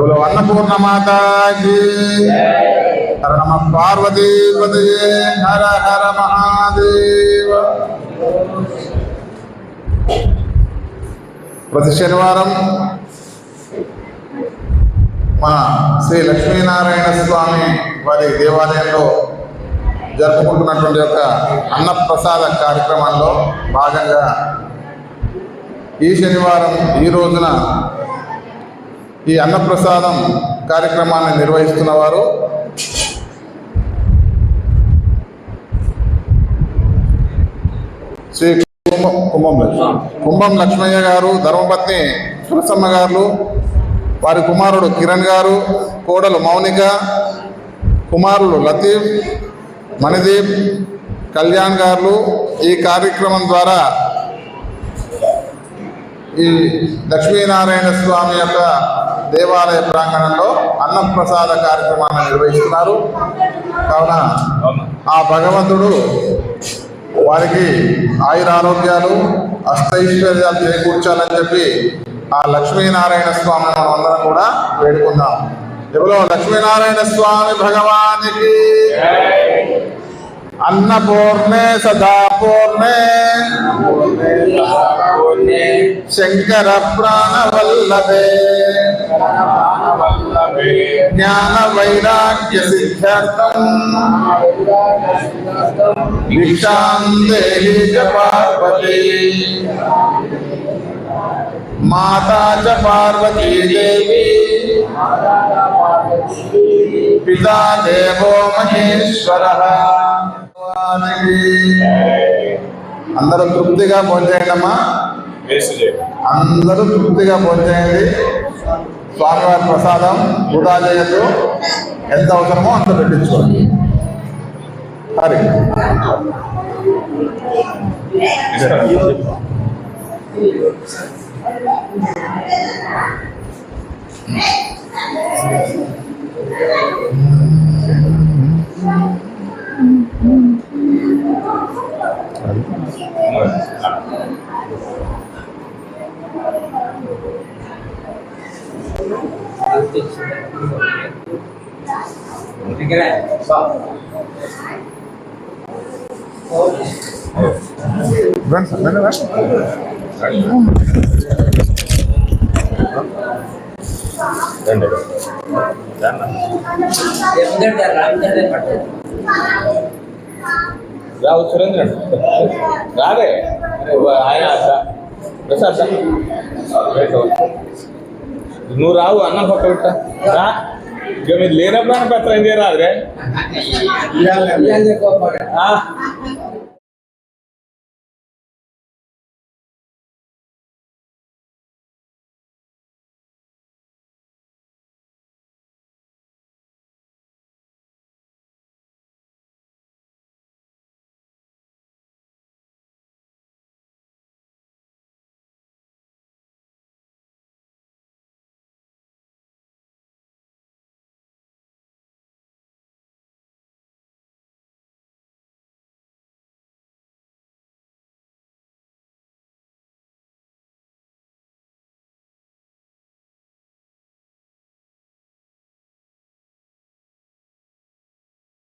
बोलो अन्नपूर्णा माता की। हर नमः पार्वती पतये हर हर महादेव। ప్రతి శనివారం మన శ్రీ లక్ష్మీనారాయణ స్వామి వారి దేవాలయంలో జరుపుకుంటున్నటువంటి యొక్క అన్నప్రసాద కార్యక్రమంలో భాగంగా ఈ శనివారం ఈ రోజున ఈ అన్నప్రసాదం కార్యక్రమాన్ని నిర్వహిస్తున్న వారు శ్రీ కుంభం లక్ష్మయ్య గారు, ధర్మపత్ని సురసమ్మ గారు, వారి కుమారుడు కిరణ్ గారు, కోడలు మౌనిక, కుమారులు లతీఫ్, మణిదీప్, కళ్యాణ్ గారు ఈ కార్యక్రమం ద్వారా ఈ లక్ష్మీనారాయణ స్వామి యొక్క దేవాలయ ప్రాంగణంలో అన్నప్రసాద కార్యక్రమాన్ని నిర్వహిస్తున్నారు. కావున ఆ భగవంతుడు వారికి ఆయురారోగ్యాలు అష్టైశ్వర్యాలు చేకూర్చాలని చెప్పి ఆ లక్ష్మీనారాయణ స్వామి మనం అందరం కూడా వేడుకుందాం. ఎవరో లక్ష్మీనారాయణ స్వామి భగవానికి अन्नपूर्णे सदा पूर्णे शंकर प्राणवल्लभे ज्ञान वैराग्य सिद्ध्यर्थम भिक्षां देहि च पार्वती माता च पार्वती देवी पिता देवो महेश्वरः। అందరూ తృప్తిగా భోంచేయండి అమ్మా, అందరూ తృప్తిగా భోంచేయండి. స్వామివారి ప్రసాదం వృధా చేయద్దు, ఎంత అవసరమో అంత పెట్టించుకోండి. హరి రావు సురేంద్ర రాదే ఆయన ప్రసాద్ నువ్వు రావు అన్నం పక్క పెట్టా రా. ఇక మీరు లేనప్పుడు అని పత్రం చేయరాదురే.